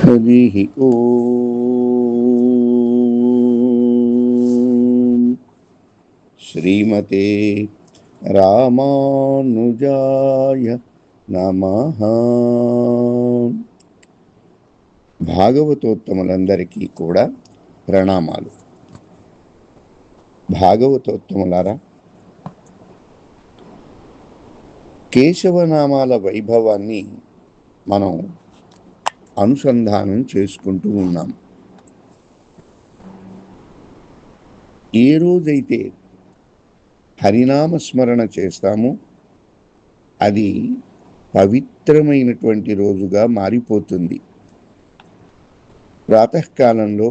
హరి ఓం. శ్రీమతే రామానుజాయ నమః. భాగవతోత్తములందరికీ కూడా ప్రణామాలు. భాగవతోత్తములారా, కేశవనామాల వైభవాన్ని మనం అనుసంధానం చేసుకుంటూ ఉన్నాం. ఏ రోజైతే హరినామస్మరణ చేస్తామో అది పవిత్రమైనటువంటి రోజుగా మారిపోతుంది. ప్రాతకాలంలో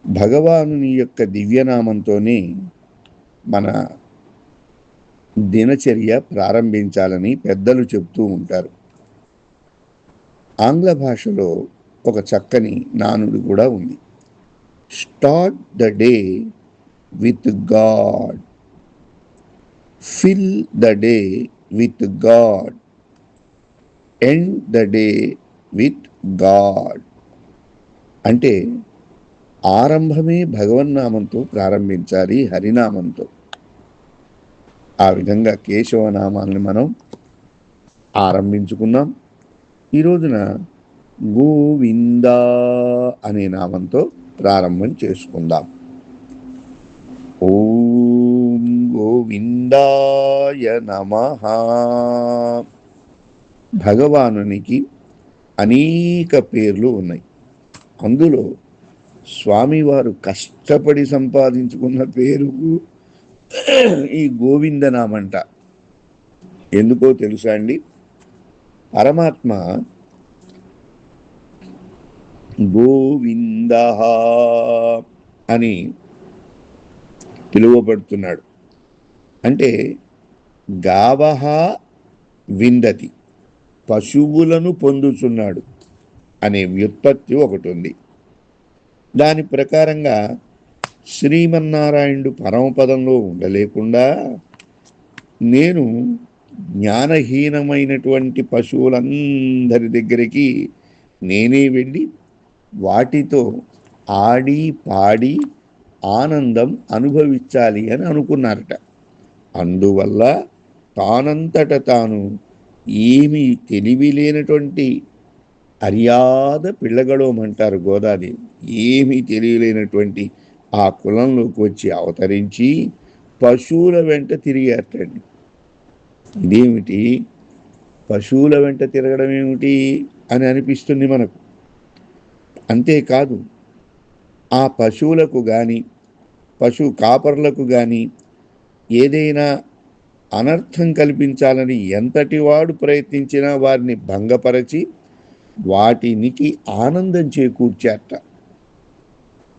భగవానుని యొక్క దివ్యనామంతోనే మన దినచర్య ప్రారంభించాలని పెద్దలు చెబుతూ ఉంటారు. ఆంగ్ల భాషలో ఒక చక్కని నానుడి కూడా ఉంది. Start the day with God, fill the day with God, end the day with God. అంటే ఆరంభమే భగవన్నామంతో ప్రారంభించాలి, హరినామంతో. ఆ విధంగా కేశవనామాన్ని మనం ఆరంభించుకున్నాం. ఈ రోజున గోవింద అనే నామంతో ప్రారంభం చేసుకుందాం. ఓం గోవిందాయ నమః. భగవానునికి అనేక పేర్లు ఉన్నాయి. అందులో స్వామివారు కష్టపడి సంపాదించుకున్న పేరు ఈ గోవిందనామంట. ఎందుకో తెలుసా అండి? పరమాత్మ గోవింద అని పిలువబడుతున్నాడు. అంటే గావహ విందతి, పశువులను పొందుచున్నాడు అనే వ్యుత్పత్తి ఒకటి ఉంది. దాని ప్రకారంగా శ్రీమన్నారాయణుడు పరమపదంలో ఉండలేకుండా నేను జ్ఞానహీనమైనటువంటి పశువులందరి దగ్గరికి నేనే వెళ్ళి వాటితో ఆడి పాడి ఆనందం అనుభవించాలి అని అనుకున్నారట. అందువల్ల తానంతట తాను ఏమీ తెలివి లేనటువంటి అర్యాద పిల్లగడోమంటారు గోదాదేవి, ఏమీ తెలియలేనటువంటి ఆ కులంలోకి వచ్చి అవతరించి పశువుల వెంట తిరిగేటండి. ఇదేమిటి, పశువుల వెంట తిరగడం ఏమిటి అని అనిపిస్తుంది మనకు. అంతేకాదు, ఆ పశువులకు కానీ పశు కాపర్లకు కానీ ఏదైనా అనర్థం కల్పించాలని ఎంతటి వాడు ప్రయత్నించినా వారిని భంగపరచి వాటినికి ఆనందం చేకూర్చారట.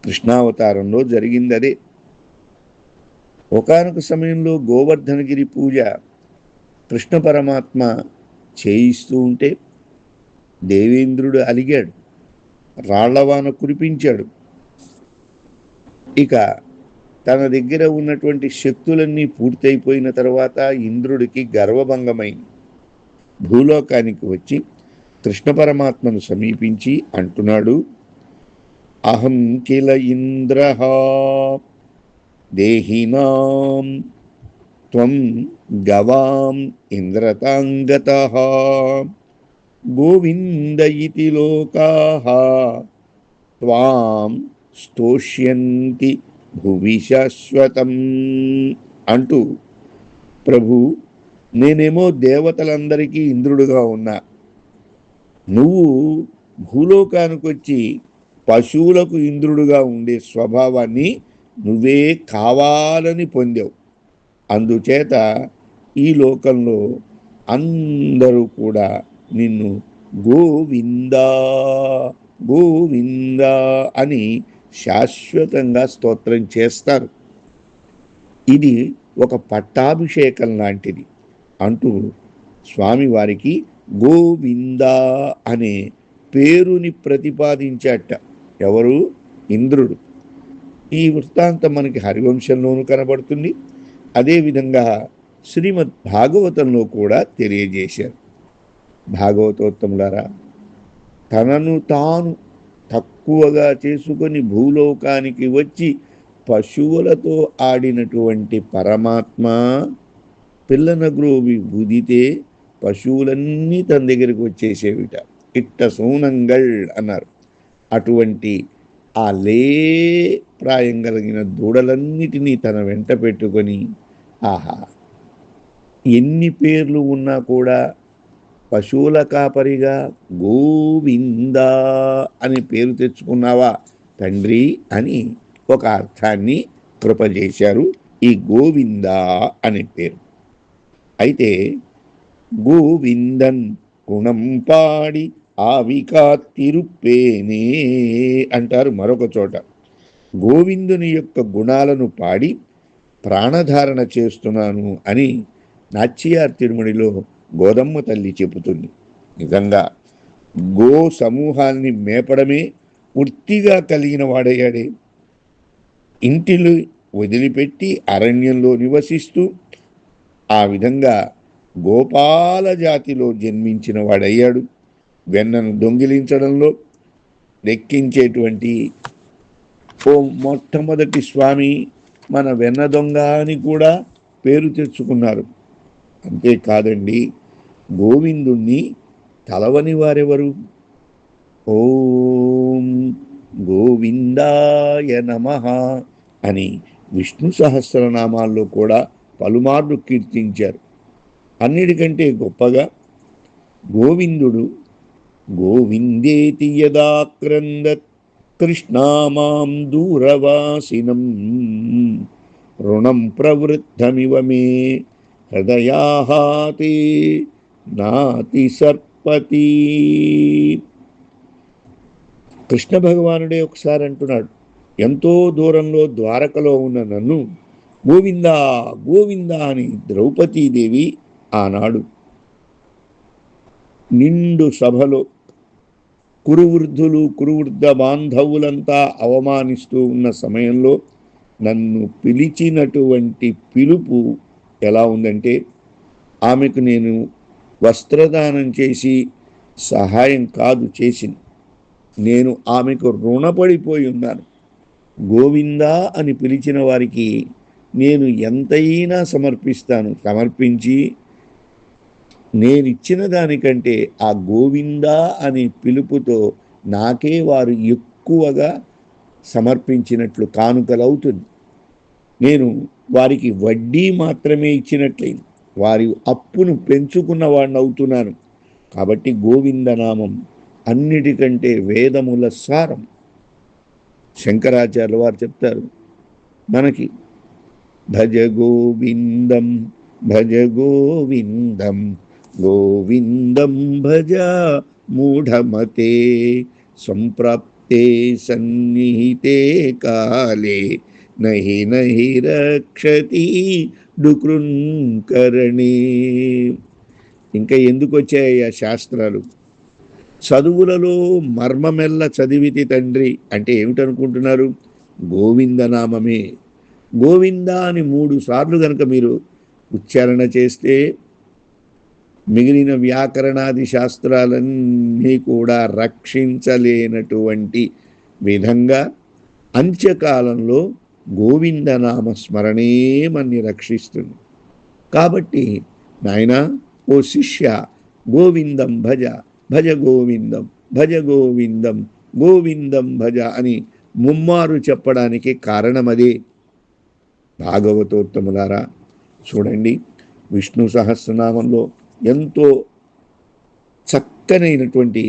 కృష్ణావతారంలో జరిగింది అదే. ఒకానొక సమయంలో గోవర్ధనగిరి పూజ కృష్ణ పరమాత్మ చేయిస్తూ ఉంటే దేవేంద్రుడు అలిగాడు, రాళ్లవాన కురిపించాడు. ఇక తన దగ్గర ఉన్నటువంటి శక్తులన్నీ పూర్తయిపోయిన తర్వాత ఇంద్రుడికి గర్వభంగమైంది. భూలోకానికి వచ్చి కృష్ణ పరమాత్మను సమీపించి అంటున్నాడు, అహం కిల ఇంద్రః దేహినాం త్వం గవాం ఇంద్రతాంగతః గోవింద ఇతి లోకాః త్వాం స్తోష్యంతి భువి శాశ్వతం అంటూ, ప్రభు, నేనేమో దేవతలందరికీ ఇంద్రుడుగా ఉన్నా, నువ్వు భూలోకానికి వచ్చి పశువులకు ఇంద్రుడుగా ఉండే స్వభావాన్ని నువ్వే కావాలని పొందావు. అందుచేత ఈ లోకంలో అందరూ కూడా నిన్ను గోవిందా గోవిందా అని శాశ్వతంగా స్తోత్రం చేస్తారు. ఇది ఒక పట్టాభిషేకం లాంటిది అంటూ స్వామివారికి గోవింద అనే పేరుని ప్రతిపాదించాట. ఎవరు? ఇంద్రుడు. ఈ వృత్తాంతం మనకి హరివంశంలోనూ కనబడుతుంది. అదేవిధంగా శ్రీమద్ భాగవతంలో కూడా తెలియజేశారు. భాగవతోత్తములారా, తనను తాను తక్కువగా చేసుకొని భూలోకానికి వచ్చి పశువులతో ఆడినటువంటి పరమాత్మ పిల్లన గ్రోవి ఊదితే పశువులన్నీ తన దగ్గరికి వచ్చేసేవిట. ఇట్ట సూనంగల్ అన్నారు. అటువంటి ఆ ప్రాయం కలిగిన దూడలన్నిటినీ తన వెంట పెట్టుకొని, ఆహా, ఎన్ని పేర్లు ఉన్నా కూడా పశువుల కాపరిగా గోవింద అని పేరు తెచ్చుకున్నావా తండ్రి అని ఒక అర్థాన్ని కృపజేశారు ఈ గోవింద అనే పేరు. అయితే గోవిందన్ గుణం పాడి ఆవికా తిరుప్పేనే అంటారు మరొక చోట. గోవిందుని యొక్క గుణాలను పాడి ప్రాణధారణ చేస్తున్నాను అని నాచ్యార్ తిరుమడిలో గోదమ్మ తల్లి చెబుతుంది. నిజంగా గో సమూహాన్ని మేపడమే వృత్తిగా కలిగిన వాడయ్యాడే. ఇంటిని వదిలిపెట్టి అరణ్యంలో నివసిస్తూ ఆ విధంగా గోపాల జాతిలో జన్మించిన వాడయ్యాడు. వెన్నను దొంగిలించడంలో లెక్కించేటువంటి ఓ మొట్టమొదటి స్వామి మన వెన్న దొంగ అని కూడా పేరు తెచ్చుకున్నారు. అంతేకాదండి, గోవిందుణ్ణి తలవని వారెవరు? ఓం గోవిందాయ నమః అని విష్ణు సహస్రనామాల్లో కూడా పలుమార్లు కీర్తించారు. అన్నిటికంటే గొప్పగా గోవిందుడు గోవిందేతి యదాక్రందత్ కృష్ణామాం దూరవాసినం రుణం ప్రవృద్ధమివ మే హృదయాహాతే నాతి సర్పతి. కృష్ణ భగవానుడే ఒకసారి అంటున్నాడు, ఎంతో దూరంలో ద్వారకలో ఉన్న నన్ను గోవిందా గోవిందా అని ద్రౌపదీదేవి ఆనాడు నిండు సభలో కురువృద్ధులు కురువృద్ధ బాంధవులంతా అవమానిస్తూ ఉన్న సమయంలో నన్ను పిలిచినటువంటి పిలుపు ఎలా ఉందంటే, ఆమెకు నేను వస్త్రదానం చేసి సహాయం కాదు చేసింది, నేను ఆమెకు రుణపడిపోయి ఉన్నాను. గోవిందా అని పిలిచిన వారికి నేను ఎంతైనా సమర్పిస్తాను. సమర్పించి నేనిచ్చిన దానికంటే ఆ గోవిందా అనే పిలుపుతో నాకే వారు ఎక్కువగా సమర్పించినట్లు కానుకలవుతుంది. నేను వారికి వడ్డీ మాత్రమే ఇచ్చినట్లయింది, వారి అప్పును పెంచుకున్న వాడిని అవుతున్నాను. కాబట్టి గోవిందనామం అన్నిటికంటే వేదముల సారం. శంకరాచార్యుల వారు చెప్తారు మనకి, భజ గోవిందం భజ గోవిందం గోవిందం భజ మూఢమతే సంప్రాప్తే సన్నిహితే కాలే నహి నహి రక్షతి డుకృన్కరణే. ఇంకా ఎందుకు వచ్చాయి ఆ శాస్త్రాలు? చదువులలో మర్మమెల్ల చదివితి తండ్రి అంటే ఏమిటనుకుంటున్నారు? గోవిందనామమే. గోవింద అని 3 సార్లు కనుక మీరు ఉచ్చారణ చేస్తే మిగిలిన వ్యాకరణాది శాస్త్రాలన్నీ కూడా రక్షించలేనటువంటి విధంగా అంత్యకాలంలో గోవిందనామ స్మరణే మన్ని రక్షిస్తుంది. కాబట్టి నాయనా, ఓ శిష్య, గోవిందం భజ భజ గోవిందం భజ గోవిందం గోవిందం భజ అని ముమ్మారు చెప్పడానికి కారణమదే. భాగవతోత్తములారా చూడండి, విష్ణు సహస్రనామంలో ఎంతో చక్కనైనటువంటి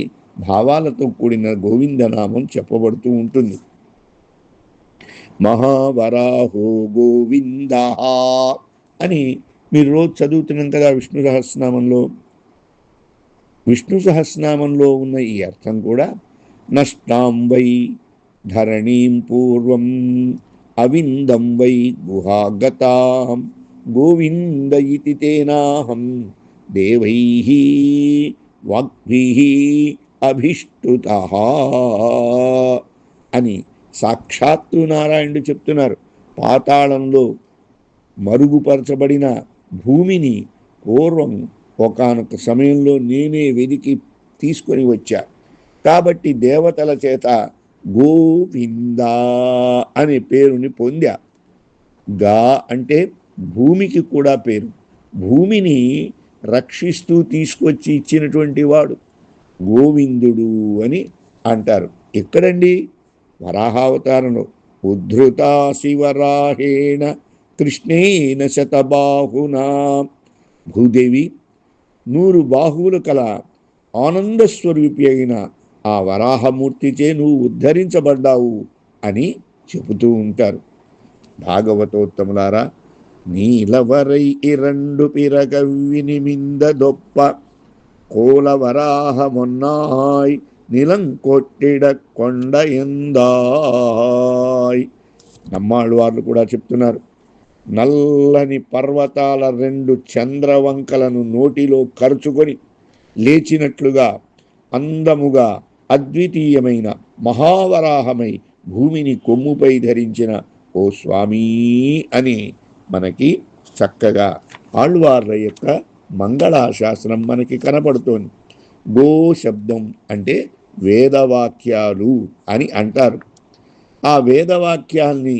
భావాలతో కూడిన గోవిందనామం చెప్పబడుతూ ఉంటుంది. మహావరాహో గోవింద అని మీరు రోజు చదువుతున్నాం కదా విష్ణు సహస్రనామంలో. విష్ణు సహస్రనామంలో ఉన్న ఈ అర్థం కూడా నష్టాం వై ధరణీం పూర్వం అవిందం వై గుహాగతాం గోవింద ఇతి తేనాహం దేవైః వాగ్భిః అభిష్టుతః అని సాక్షాత్తు నారాయణుడు చెప్తున్నారు. పాతాళంలో మరుగుపరచబడిన భూమిని పూర్వం ఒకానొక సమయంలో నేనే వెదికి తీసుకొని వచ్చా. కాబట్టి దేవతల చేత గోవింద అనే పేరుని పొందా. గా అంటే భూమికి కూడా పేరు. భూమిని రక్షిస్తూ తీసుకొచ్చి ఇచ్చినటువంటి వాడు గోవిందుడు అని అంటారు. ఎక్కడండి? వరాహావతారంలో ఉద్ధృతా శివరాహేణ కృష్ణేన శతబాహునా. భూదేవి 100 బాహువులు కల ఆనంద స్వరూపి అయిన ఆ వరాహమూర్తిచే నువ్వు ఉద్ధరించబడ్డావు అని చెబుతూ ఉంటారు. భాగవతోత్తములారా, నీలవరై 2 పిరగవ్వినిమింద దొప్ప కోలవరాహమొన్నాయ్ నిలంకొట్టిడ కొండ ఎందాయ్. నమ్మాళ్ళు వాళ్ళు కూడా చెప్తున్నారు, నల్లని పర్వతాల 2 చంద్రవంకలను నోటిలో కరుచుకొని లేచినట్లుగా అందముగా అద్వితీయమైన మహావరాహమై భూమిని కొమ్ముపై ధరించిన ఓ స్వామీ అని మనకి చక్కగా ఆళ్వార్ల యొక్క మంగళాశాసనం మనకి కనపడుతోంది. గో శబ్దం అంటే వేదవాక్యాలు అని అంటారు. ఆ వేదవాక్యాల్ని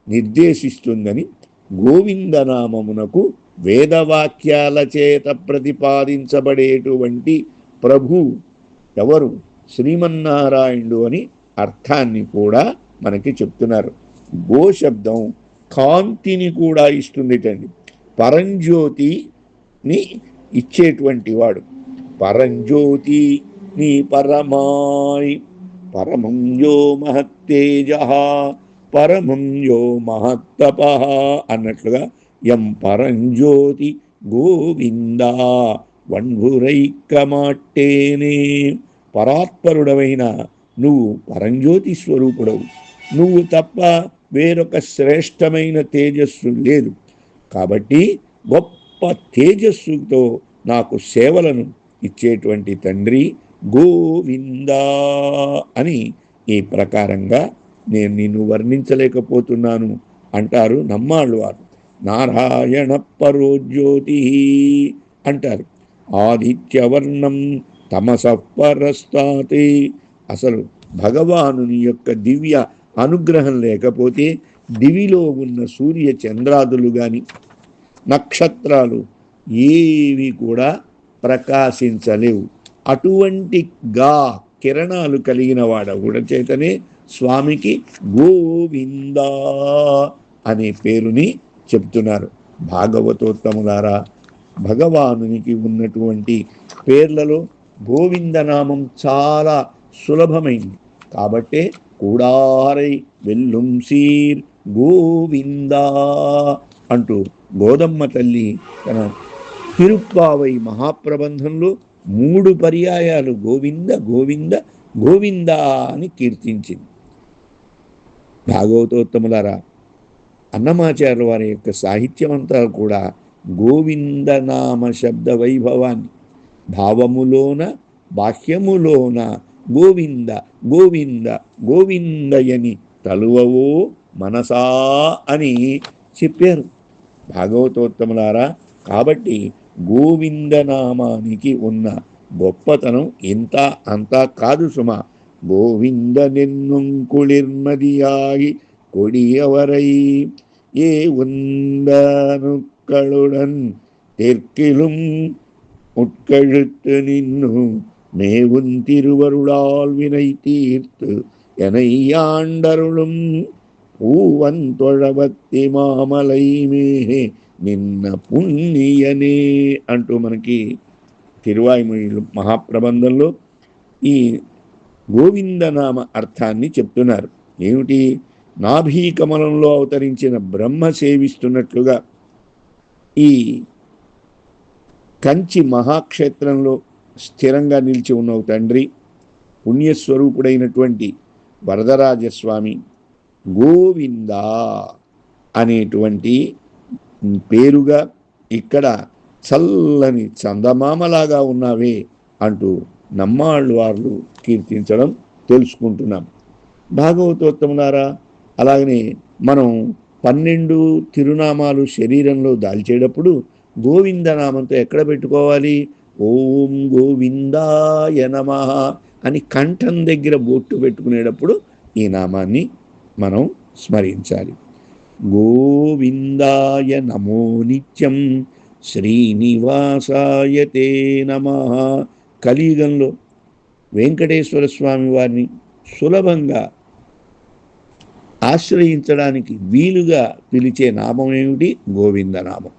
నిర్దేశిస్తుందని గోవిందనామమునకు వేదవాక్యాల చేత ప్రతిపాదించబడేటువంటి ప్రభు ఎవరు? శ్రీమన్నారాయణుడు అని అర్థాన్ని కూడా మనకి చెప్తున్నారు. గో శబ్దం కాంతిని కూడా ఇస్తుందిటండి. పరంజ్యోతిని ఇచ్చేటువంటి వాడు. పరంజ్యోతి నీ పరమాయ్ పరమం యో మహత్తేజ పరమం యో మహత్తప అన్నట్లుగా యం పరంజ్యోతి గోవింద వన్భురైక్కమాట్టేనే. పరాత్పరుడవైన నువ్వు పరంజ్యోతి స్వరూపుడవు. నువ్వు తప్ప వేరొక శ్రేష్టమైన తేజస్సు లేదు. కాబట్టి గొప్ప తేజస్సుతో నాకు సేవలను ఇచ్చేటువంటి తండ్రి గోవిందా అని ఈ ప్రకారంగా నేను నిన్ను వర్ణించలేకపోతున్నాను అంటారు నమ్మాళ్ళు వారు. నారాయణ పరోజ్యోతి అంటారు. ఆదిత్యవర్ణం తమసపరస్తాతే. అసలు భగవానుని యొక్క దివ్య అనుగ్రహం లేకపోతే దివిలో ఉన్న సూర్య చంద్రాదులు కానీ నక్షత్రాలు ఏవి కూడా ప్రకాశించలేవు. అటువంటి కిరణాలు కలిగిన వాడవుడ చేతనే స్వామికి గోవిందా అనే పేరుని చెప్తున్నారు. భాగవతోత్తములారా, భగవానునికి ఉన్నటువంటి పేర్లలో గోవిందనామం చాలా సులభమైంది. కాబట్టే కూడారై వెల్లుం సీర్ గోవిందా అంటూ గోదమ్మ తల్లి తన తిరుప్పావై మహాప్రబంధంలో 3 పర్యాయాలు గోవింద గోవింద గోవింద అని కీర్తించింది. భాగవతోత్తములారా, అన్నమాచార్యుల వారి యొక్క సాహిత్యమంతా కూడా గోవిందనామ శబ్ద వైభవాన్ని భావములోన బాహ్యములోన గోవింద గోవింద గోవిందయని తలువవో మనసా అని చెప్పారు భాగవతోత్తములారా. కాబట్టి గోవిందనామానికి ఉన్న గొప్పతనం ఇంత అంతా కాదు సుమా. గోవింద నిన్నుం కుళిర్మదియాగి కొడియవరై ఏ ఉందనుక్కళుడన్ తెర్కిలుం ఉట్కழுத்து నిన్ను மேவுன் திருவருளால் வினை தீர்த்து எனையாண்டருளும் பூவன் தொழவத்தி మామలై మే నిన్న పుణ్యనే అంటూ మనకి తిరువాయిమొഴി మహాప్రబంధంలో ఈ గోవిందనామ అర్థాన్ని చెప్తున్నారు. ఏమిటి? నాభీకమలంలో అవతరించిన బ్రహ్మ సేవిస్తున్నట్లుగా ఈ కంచి మహాక్షేత్రంలో స్థిరంగా నిలిచి ఉన్న తండ్రి పుణ్యస్వరూపుడైనటువంటి వరదరాజస్వామి గోవింద అనేటువంటి పేరుగా ఇక్కడ చల్లని చందమామలాగా ఉన్నావే అంటూ నమ్మాళ్ళు వాళ్ళు కీర్తించడం తెలుసుకుంటున్నాం. భాగవతోత్తములారా, అలాగనే మనం 12 తిరునామాలు శరీరంలో దాల్చేటప్పుడు గోవిందనామంతో ఎక్కడ పెట్టుకోవాలి? ఓం గోవిందాయ నమః అని కంఠం దగ్గర బొట్టు పెట్టుకునేటప్పుడు ఈ నామాన్ని మనం స్మరించాలి. గోవిందాయ నమో నిత్యం శ్రీనివాసాయ తే నమః. కలియుగంలో వెంకటేశ్వర స్వామి వారిని సులభంగా ఆశ్రయించడానికి వీలుగా పిలిచే నామం ఏమిటి? గోవింద నామం.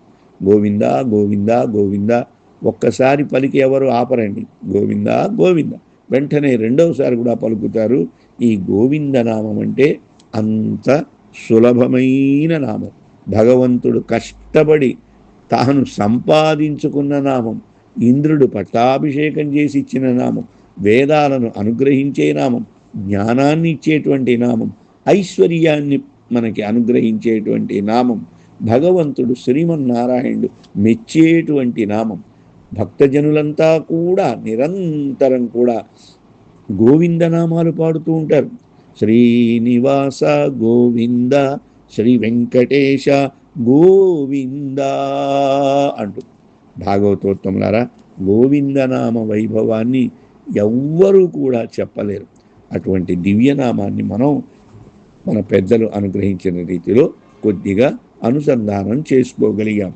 గోవింద గోవింద గోవింద ఒక్కసారి పలికి ఎవరు ఆపరండి. గోవింద గోవింద వెంటనే రెండవసారి కూడా పలుకుతారు. ఈ గోవింద నామం అంటే అంత సులభమైన నామం. భగవంతుడు కష్టపడి తాను సంపాదించుకున్న నామం. ఇంద్రుడు పట్టాభిషేకం చేసి ఇచ్చిన నామం. వేదాలను అనుగ్రహించే నామం. జ్ఞానాన్ని ఇచ్చేటువంటి నామం. ఐశ్వర్యాన్ని మనకి అనుగ్రహించేటువంటి నామం. భగవంతుడు శ్రీమన్నారాయణుడు మెచ్చేటువంటి నామం. భక్తజనులంతా కూడా నిరంతరం కూడా గోవిందనామాలు పాడుతూ ఉంటారు. శ్రీనివాస గోవింద, శ్రీ వెంకటేశ గోవింద అంటూ. భాగవతోత్తములారా, గోవిందనామ వైభవాన్ని ఎవ్వరూ కూడా చెప్పలేరు. అటువంటి దివ్యనామాన్ని మనం మన పెద్దలు అనుగ్రహించిన రీతిలో కొద్దిగా అనుసంధానం చేసుకోగలిగాం.